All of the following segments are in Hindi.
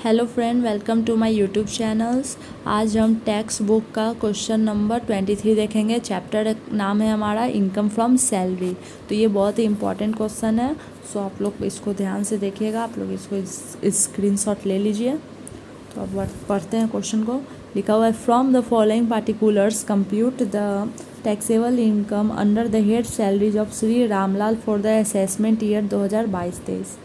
Hello friend, welcome to my YouTube channels. आज हम टेक्स्ट बुक का क्वेश्चन नंबर 23 देखेंगे। चैप्टर नाम है हमारा इनकम फ्रॉम सैलरी। तो ये बहुत ही इंपॉर्टेंट क्वेश्चन है, सो आप लोग इसको ध्यान से देखिएगा। आप लोग इसको स्क्रीनशॉट ले लीजिए। तो अब पढ़ते हैं क्वेश्चन को। लिखा हुआ है, from the following particulars compute the taxable income under the head salaries of Shri Ramlal for the assessment year 2022-23।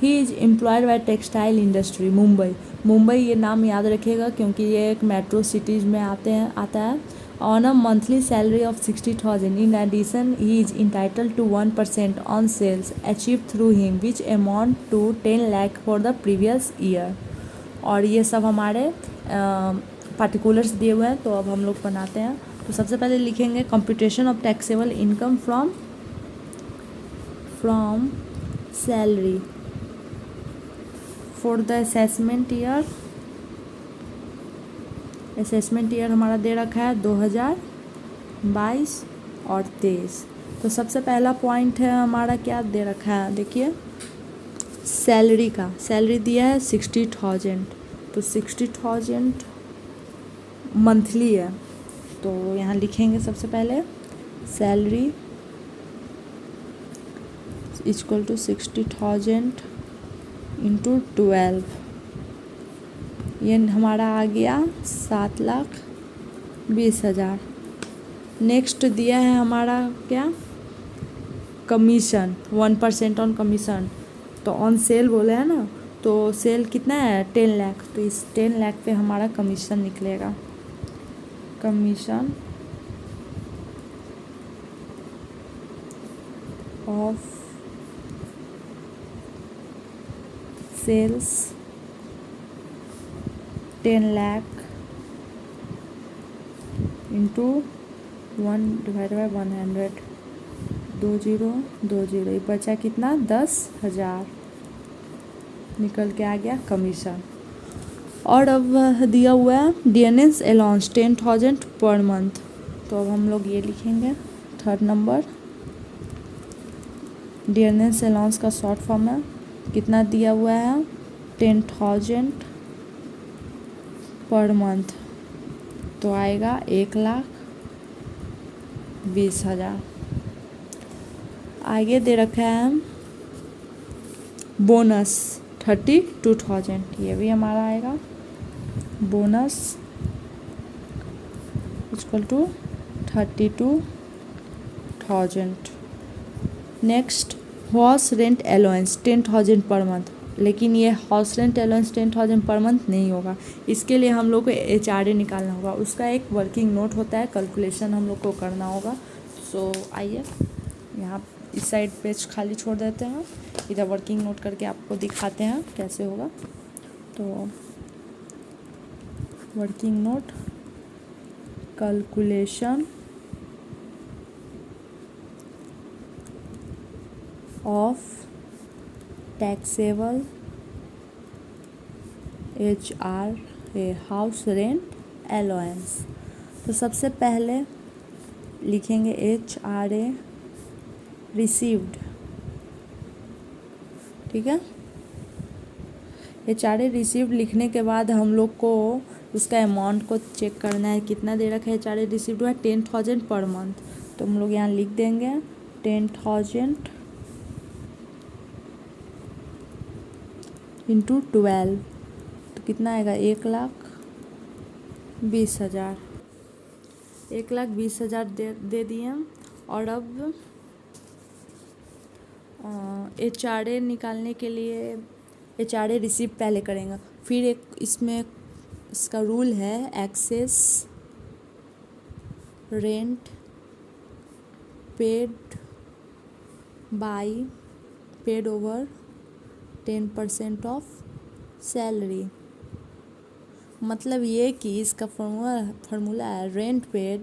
He is employed by textile industry Mumbai. Mumbai ये नाम याद रखिएगा क्योंकि ये एक मेट्रो सिटीज़ में आता है। On a monthly salary of 60,000। In addition he is entitled to 1% on sales achieve through him which amount to 10 lakh for the previous year. और ये सब हमारे पार्टिकुलर्स दिए हुए हैं। तो अब हम लोग बनाते हैं। तो सबसे पहले लिखेंगे computation of taxable income from salary for the assessment year हमारा दे रखा है 2022 और 23। तो सबसे पहला पॉइंट है हमारा, क्या दे रखा है देखिए, सैलरी दिया है 60,000। तो 60,000 मंथली है। तो यहाँ लिखेंगे सबसे पहले सैलरी इक्वल टू 60,000 इंटू 12। ये हमारा आ गया 7,20,000। नेक्स्ट दिया है हमारा क्या, कमीशन 1% ऑन कमीशन। तो ऑन सेल बोले हैं ना, तो सेल कितना है 10 लाख। तो इस 10 लाख पे हमारा कमीशन निकलेगा। Commission of sales 10 lakh into 1/100 2020। ये बचा कितना, 10,000 निकल के आ गया कमीशन। और अब दिया हुआ है DNS अलाउंस 10,000 पर मंथ। तो अब हम लोग ये लिखेंगे थर्ड नंबर। DNS अलाउंस का शॉर्ट फॉर्म है, कितना दिया हुआ है 10,000 पर मंथ। तो आएगा 1,20,000। आगे दे रखा है बोनस 32,000। ये भी हमारा आएगा bonus equal to 32,000। Next house rent allowance 10,000 per month. लेकिन ये house rent allowance 10,000 per month नहीं होगा। इसके लिए हम लोग को HRA निकालना होगा। उसका एक वर्किंग नोट होता है, कैलकुलेशन हम लोग को करना होगा। सो आइए यहाँ इस साइड पेज खाली छोड़ देते हैं, इधर वर्किंग नोट करके आपको दिखाते हैं कैसे होगा। तो working note, calculation of taxable HRA house rent allowance. तो सबसे पहले लिखेंगे HRA रिसीव्ड। ठीक है, HRA रिसीव्ड लिखने के बाद हम लोग को उसका अमाउंट को चेक करना है, कितना दे रखा है HRA रिसीव्ड हुआ 10,000 पर मंथ। तो हम लोग यहाँ लिख देंगे 10,000 इंटू 12। तो कितना आएगा 1,20,000। 1,20,000 दे दिए। और अब HRA निकालने के लिए HRA रिसीव पहले करेंगे, फिर एक इसमें इसका रूल है excess rent paid over 10% of salary. मतलब ये कि इसका फॉर्मूला है रेंट पेड।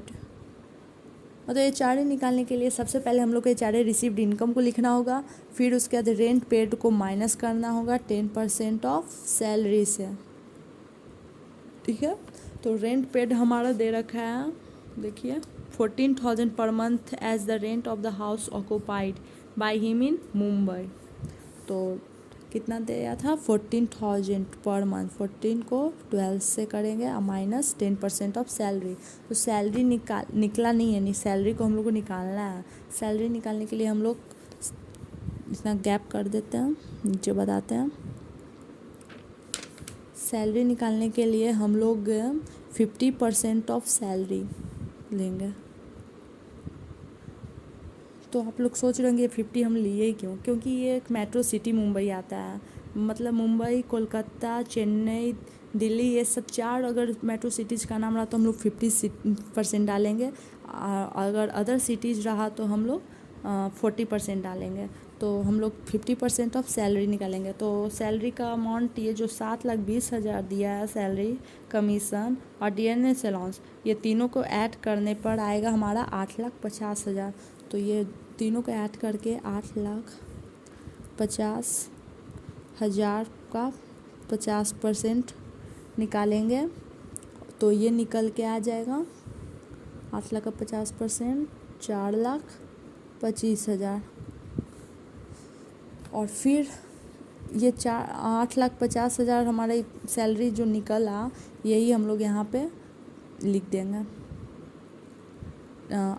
मतलब HRA निकालने के लिए सबसे पहले हम लोग को HRA रिसीव्ड इनकम को लिखना होगा, फिर उसके बाद रेंट पेड को माइनस करना होगा 10% ऑफ सैलरी से। ठीक है, तो रेंट पेड हमारा दे रखा है देखिए 14,000 per month as the rent of the house occupied by him in Mumbai. तो कितना दिया था 14,000 पर मंथ। 14 को 12 से करेंगे और माइनस 10% ऑफ सैलरी। तो सैलरी निकला नहीं है, नहीं सैलरी को हम लोग को निकालना है। सैलरी निकालने के लिए हम लोग इतना गैप कर देते हैं, नीचे बताते हैं। सैलरी निकालने के लिए हम लोग 50% ऑफ सैलरी लेंगे। तो आप लोग सोच रहे होंगे 50 हम लिए क्यों, क्योंकि ये एक मेट्रो सिटी मुंबई आता है। मतलब मुंबई, कोलकाता, चेन्नई, दिल्ली, ये सब 4 अगर मेट्रो सिटीज़ का नाम रहा तो हम लोग 50% डालेंगे। अगर अदर सिटीज़ रहा तो हम लोग 40% डालेंगे। तो हम लोग 50% ऑफ सैलरी निकालेंगे। तो सैलरी का अमाउंट ये जो 7,20,000 दिया है सैलरी, कमीशन और DNS अलाउंस, ये तीनों को ऐड करने पर आएगा हमारा 8,50,000। तो ये तीनों को ऐड करके 8,50,000 का 50% निकालेंगे। तो ये निकल के आ जाएगा 8,00,000 का 50%, 4,25,000। और फिर ये 8,50,000 हमारा सैलरी जो निकला, यही हम लोग यहाँ पे लिख देंगे।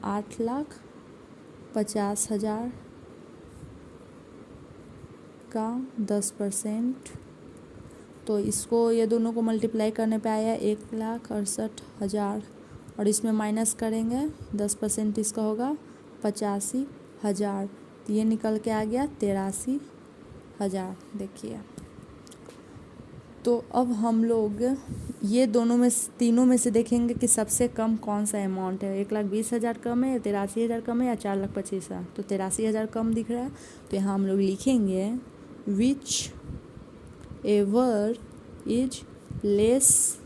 8,50,000 का 10%। तो इसको ये दोनों को मल्टीप्लाई करने पे आया 1,68,000। और इसमें माइनस करेंगे 10% इसका होगा 85,000। तो ये निकल के आ गया 83,000। देखिए, तो अब हम लोग ये तीनों में से देखेंगे कि सबसे कम कौन सा अमाउंट है। 1,20,000 कम है या 83,000 कम है या 4,25,000। तो 83,000 कम दिख रहा है। तो यहाँ हम लोग लिखेंगे which ever is less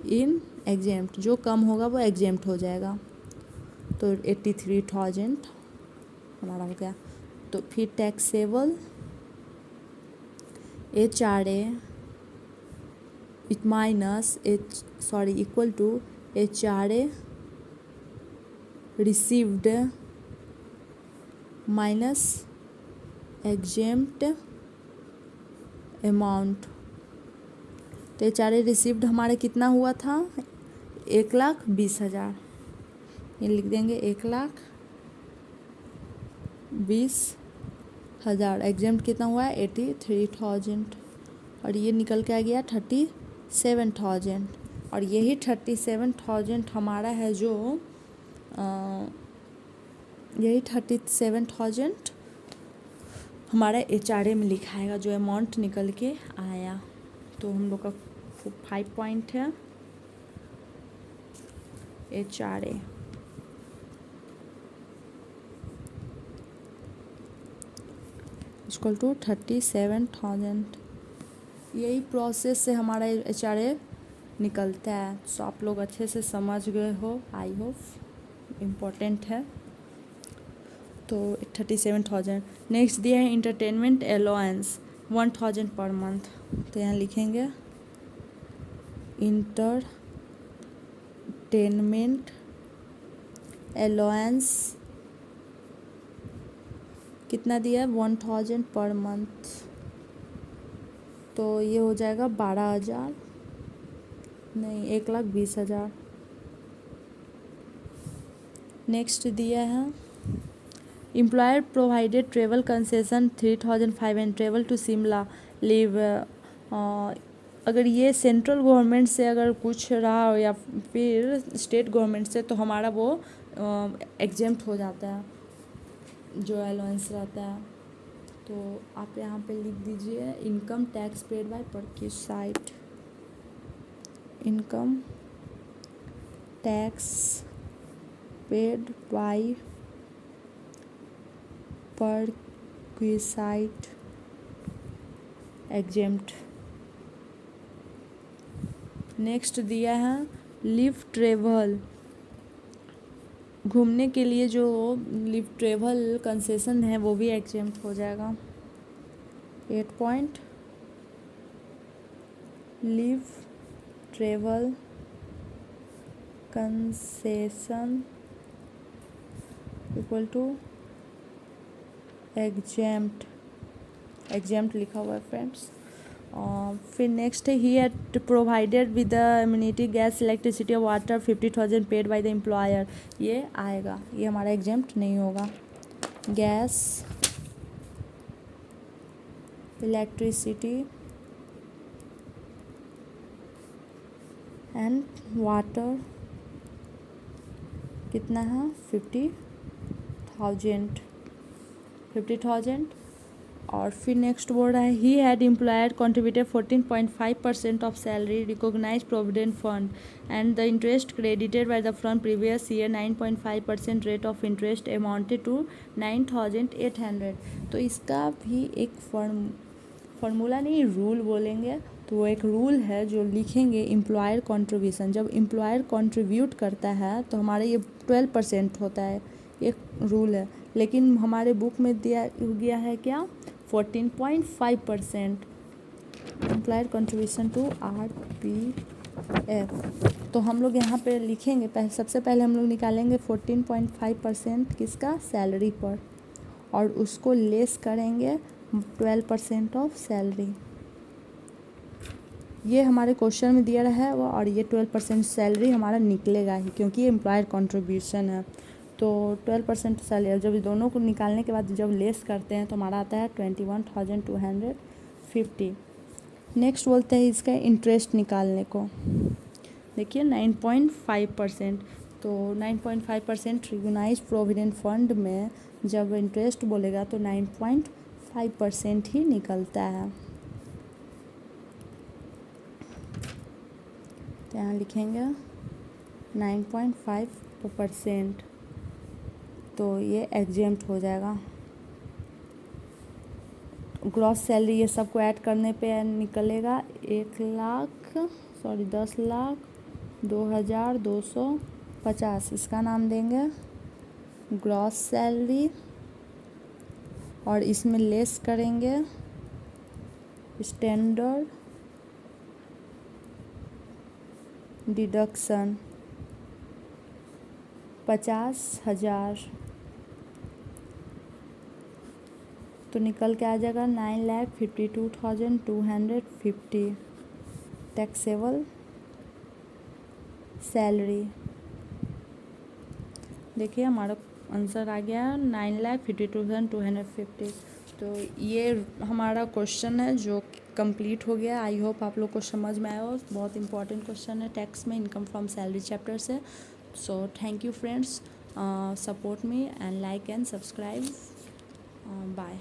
in exempt, जो कम होगा वो एग्जेम्प्ट हो जाएगा। तो 83,000 हमारा हो गया। तो फिर taxable HRA equal to HRA received minus exempt amount. तो HRA रिसीव्ड हमारे कितना हुआ था 1,20,000। ये लिख देंगे 1,20,000। एग्जेम्प्ट कितना हुआ है 83,000। और ये निकल के आ गया 37,000। और यही 37,000 हमारा है जो यही 37,000 हमारा HRA में लिखाएगा, जो अमाउंट निकल के आया। तो हम लोग का 5 पॉइंट है HRA। Equal to 37,000। यही प्रोसेस से हमारा HRA निकलता है। सो आप लोग अच्छे से समझ गए हो, आई होप। इम्पोर्टेंट है। तो 37,000। नेक्स्ट दिया है इंटरटेनमेंट अलाउंस 1,000 पर मंथ। तो यहाँ लिखेंगे इंटरटेनमेंट अलाउंस कितना दिया है 1,000 पर मंथ। तो ये हो जाएगा 12,000 नहीं 1,20,000। नेक्स्ट दिया है employer provided travel concession 3,500 travel to Shimla leave. अगर ये सेंट्रल गवर्नमेंट से अगर कुछ रहा हो या फिर स्टेट गवर्नमेंट से, तो हमारा वो एग्जेम्प्ट हो जाता है जो अलाउंस रहता है। तो आप यहाँ पे लिख दीजिए income tax paid by perquisite. Income tax paid by perquisite exempt. Next दिया है लीव ट्रेवल, घूमने के लिए जो लीव ट्रेवल कंसेशन है वो भी एग्जेम्प्ट हो जाएगा। 8 point leave travel concession equal to exempt. Exempt लिखा हुआ है फ्रेंड्स। फिर नेक्स्ट है he had provided with the immunity gas electricity और water 50,000 paid by the employer. ये आएगा, ये हमारा एग्जाम्प्ट नहीं होगा। गैस इलेक्ट्रिसिटी एंड वाटर कितना है 50,000। और फिर नेक्स्ट बोल रहा है he had employer contributed 14.5% of salary recognised provident fund and the interest credited by the firm previous year 9.5% rate of interest amounted to 9,800। तो इसका भी एक फार्मूला नहीं, रूल बोलेंगे। तो वो एक रूल है जो लिखेंगे एम्प्लॉयर कॉन्ट्रीब्यूशन। जब एम्प्लॉयर कंट्रीब्यूट करता है तो हमारे ये 12% होता है, एक रूल है। लेकिन हमारे बुक में दिया गया है क्या 14.5% एम्प्लॉयर कंट्रीब्यूशन टू RPF। तो हम लोग यहाँ पे लिखेंगे सबसे पहले हम लोग निकालेंगे 14.5% किसका सैलरी पर, और उसको लेस करेंगे 12% ऑफ सैलरी। ये हमारे क्वेश्चन में दिया रहा है वो, और ये 12% सैलरी हमारा निकलेगा ही क्योंकि ये एम्प्लॉयर कंट्रीब्यूशन है। तो 12% सैलरी जब दोनों को निकालने के बाद जब लेस करते हैं तो हमारा आता है 21,250। नेक्स्ट बोलते हैं इसका इंटरेस्ट निकालने को। देखिए 9.5%, तो 9.5% रिकॉग्नाइज्ड प्रोविडेंट फंड में जब इंटरेस्ट बोलेगा तो 9.5% ही निकलता है। तो यहाँ लिखेंगे 9.5%, तो ये एग्जेम्प्ट हो जाएगा। ग्रॉस सैलरी ये सबको ऐड करने पे निकलेगा 10,02,250। इसका नाम देंगे ग्रॉस सैलरी, और इसमें लेस करेंगे स्टैंडर्ड डिडक्शन 50,000। तो निकल के आ जाएगा 9,52,250 टैक्सेबल सैलरी। देखिए हमारा आंसर आ गया 9,52,250। तो ये हमारा क्वेश्चन है जो कंप्लीट हो गया। आई होप आप लोग को समझ में आया हो। बहुत इंपॉर्टेंट क्वेश्चन है टैक्स में, इनकम फ्रॉम सैलरी चैप्टर से। So thank you friends, support me and like and subscribe. Bye.